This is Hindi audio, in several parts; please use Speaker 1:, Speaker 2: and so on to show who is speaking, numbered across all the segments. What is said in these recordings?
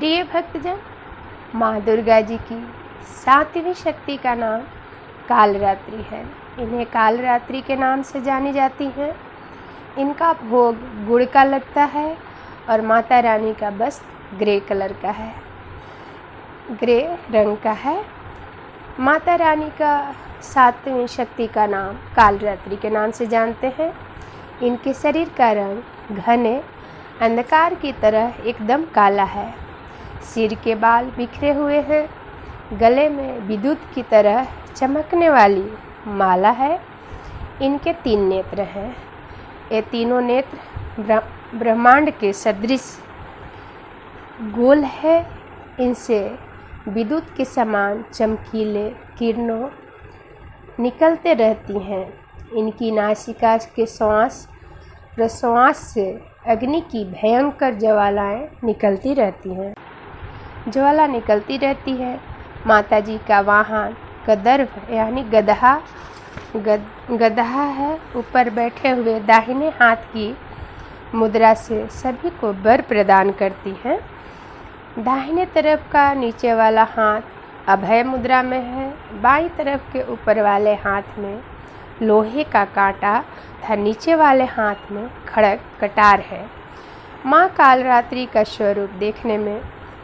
Speaker 1: प्रिय भक्तजन, माँ दुर्गा जी की 7वीं शक्ति का नाम कालरात्रि है। इन्हें कालरात्रि के नाम से जानी जाती हैं। इनका भोग गुड़ का लगता है और माता रानी का वस्त्र ग्रे कलर का है, ग्रे रंग का है। माता रानी का 7वीं शक्ति का नाम कालरात्रि के नाम से जानते हैं। इनके शरीर का रंग घने अंधकार की तरह एकदम काला है। सिर के बाल बिखरे हुए हैं। गले में विद्युत की तरह चमकने वाली माला है। इनके 3 नेत्र हैं। ये तीनों नेत्र ब्रह्मांड के सदृश गोल है। इनसे विद्युत के समान चमकीले किरणों निकलते रहती हैं। इनकी नासिका के श्वास प्रश्वास से अग्नि की भयंकर ज्वालाएं निकलती रहती हैं। ज्वाला निकलती रहती है। माता जी का वाहन गदर्भ यानी गदहा है। ऊपर बैठे हुए दाहिने हाथ की मुद्रा से सभी को वर प्रदान करती हैं। दाहिने तरफ का नीचे वाला हाथ अभय मुद्रा में है। बाईं तरफ के ऊपर वाले हाथ में लोहे का कांटा तथा नीचे वाले हाथ में खड़ग कटार है। माँ कालरात्रि का स्वरूप देखने में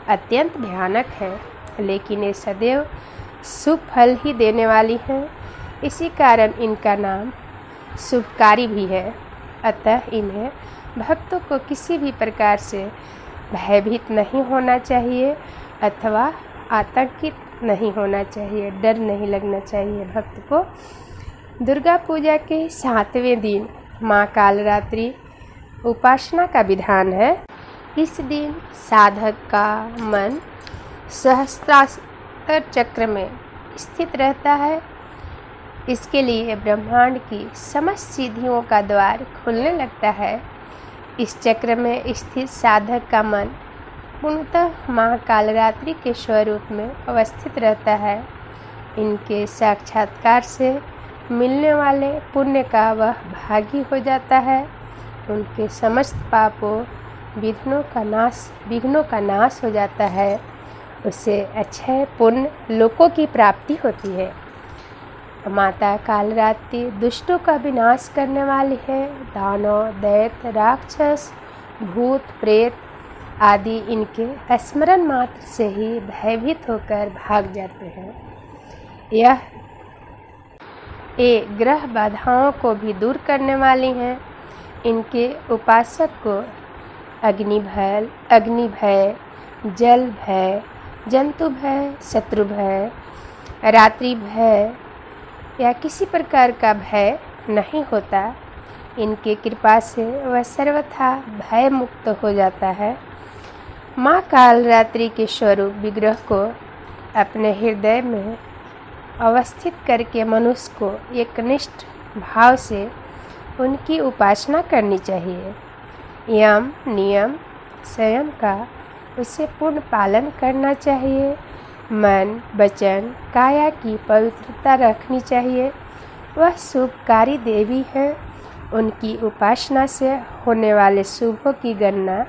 Speaker 1: अत्यंत भयानक है, लेकिन ये सदैव शुभ फल ही देने वाली हैं। इसी कारण इनका नाम शुभकारी भी है। अतः इन्हें भक्तों को किसी भी प्रकार से भयभीत नहीं होना चाहिए अथवा आतंकित नहीं होना चाहिए, डर नहीं लगना चाहिए भक्त को। दुर्गा पूजा के 7वें दिन माँ कालरात्रि उपासना का विधान है। इस दिन साधक का मन सहस्त्रार चक्र में स्थित रहता है। इसके लिए ब्रह्मांड की समस्त सिद्धियों का द्वार खुलने लगता है। इस चक्र में स्थित साधक का मन पूर्णतः माँ कालरात्रि के स्वरूप में अवस्थित रहता है। इनके साक्षात्कार से मिलने वाले पुण्य का वह भागी हो जाता है। उनके समस्त पापों विघ्नों का नाश हो जाता है। उसे अक्षय पुण्य लोकों की प्राप्ति होती है। माता कालरात्रि दुष्टों का विनाश करने वाली है। दानव, दैत्य, राक्षस, भूत, प्रेत आदि इनके स्मरण मात्र से ही भयभीत होकर भाग जाते हैं। यह ग्रह बाधाओं को भी दूर करने वाली हैं। इनके उपासक को अग्नि भय, जल भय, जंतु भय, शत्रु भय, रात्रि भय या किसी प्रकार का भय नहीं होता। इनके कृपा से वह सर्वथा भय मुक्त हो जाता है। माँ कालरात्रि के स्वरूप विग्रह को अपने हृदय में अवस्थित करके मनुष्य को एकनिष्ठ भाव से उनकी उपासना करनी चाहिए। यम नियम संयम का उसे पूर्ण पालन करना चाहिए। मन, वचन, काया की पवित्रता रखनी चाहिए। वह शुभकारी देवी है। उनकी उपासना से होने वाले शुभों की गणना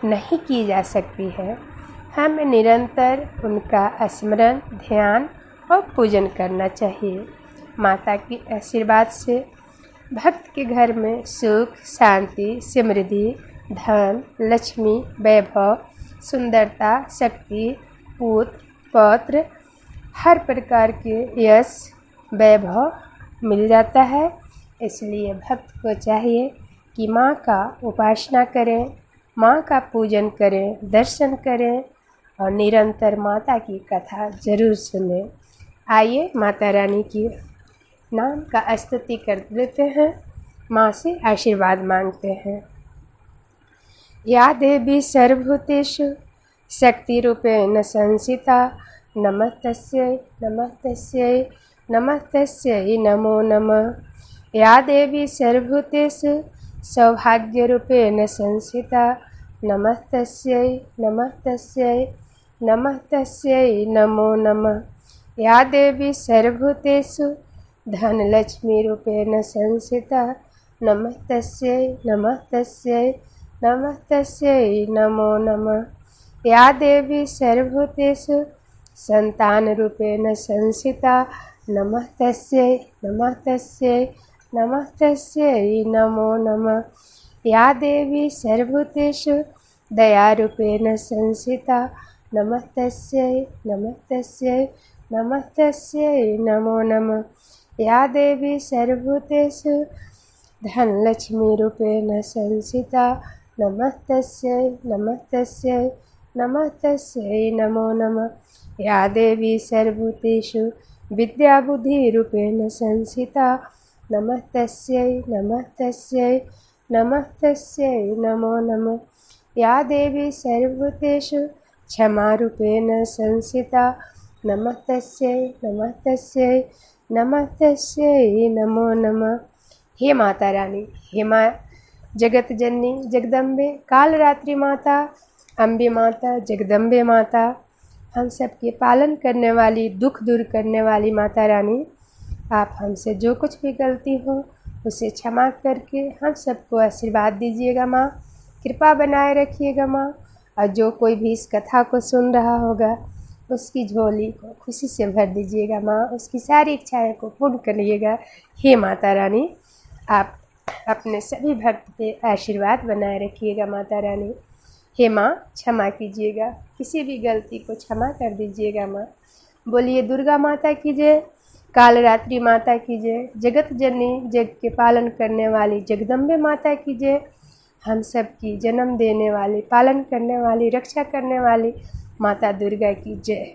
Speaker 1: नहीं की जा सकती है। हमें निरंतर उनका स्मरण, ध्यान और पूजन करना चाहिए। माता के आशीर्वाद से भक्त के घर में सुख, शांति, समृद्धि, धन, लक्ष्मी, वैभव, सुंदरता, शक्ति, पुत्र, पौत्र, हर प्रकार के यश, वैभव मिल जाता है। इसलिए भक्त को चाहिए कि माँ का उपासना करें, माँ का पूजन करें, दर्शन करें और निरंतर माता की कथा जरूर सुनें। आइए माता रानी की नाम का स्तुति कर लेते हैं, माँ से आशीर्वाद मांगते हैं। या देवी सर्वभूतेषु शक्तिरूपेण संस्थिता नमस्तस्यै नमस्तस्यै नमस्तस्यै नमो नमः। या देवी सर्वभूतेषु सौभाग्यरूपेण संस्थिता नमस्तस्यै नमस्तस्यै नमस्तस्यै नमो नमः। या देवी सर्वभूतेषु धनलक्ष्मीरूपेण संस्थिता नमस्तस्यै नमस्तस्यै नमस्तस्यै नमो नमः। या देवी सर्वभूतेषु संतानरूपेण संस्थिता नमः तस्यै नमः तस्यै नमः तस्यै नमो नमः। या देवी सर्वभूतेषु दयारूपेण संस्थिता नमः तस्यै नमः तस्यै नमः तस्यै नमो नमः। या देवी सर्वभूतेषु धनलक्ष्मीरूपेण संस्थिता नमः तस्यै नमः तस्यै नमः तस्यै नमो नमः। या देवी सर्वभूतेषु विद्याबुद्धिरूपेण संस्थिता नमः तस्यै नमः तस्यै नमः तस्यै नमो नमः। या देवी सर्वभूतेषु क्षमारूपेण संस्थिता नमः तस्यै नमः तस्यै नमः तस्यै नमो नमः। हे माता रानी, हे माँ जगत जननी जगदम्बे, कालरात्रि माता, अम्बे माता, जगदम्बे माता, हम सबके पालन करने वाली, दुख दूर करने वाली माता रानी, आप हमसे जो कुछ भी गलती हो उसे क्षमा करके हम सबको आशीर्वाद दीजिएगा माँ, कृपा बनाए रखिएगा माँ। और जो कोई भी इस कथा को सुन रहा होगा उसकी झोली को खुशी से भर दीजिएगा माँ, उसकी सारी इच्छाएं को पूर्ण करिएगा। हे माता रानी, आप अपने सभी भक्त पे आशीर्वाद बनाए रखिएगा माता रानी। हे माँ, क्षमा कीजिएगा, किसी भी गलती को क्षमा कर दीजिएगा माँ। बोलिए दुर्गा माता की जय, कालरात्रि माता की जय, जगत जननी जग के पालन करने वाली जगदम्बे माता की जय, हम सब की जन्म देने वाली, पालन करने वाली, रक्षा करने वाली माता दुर्गा की जय।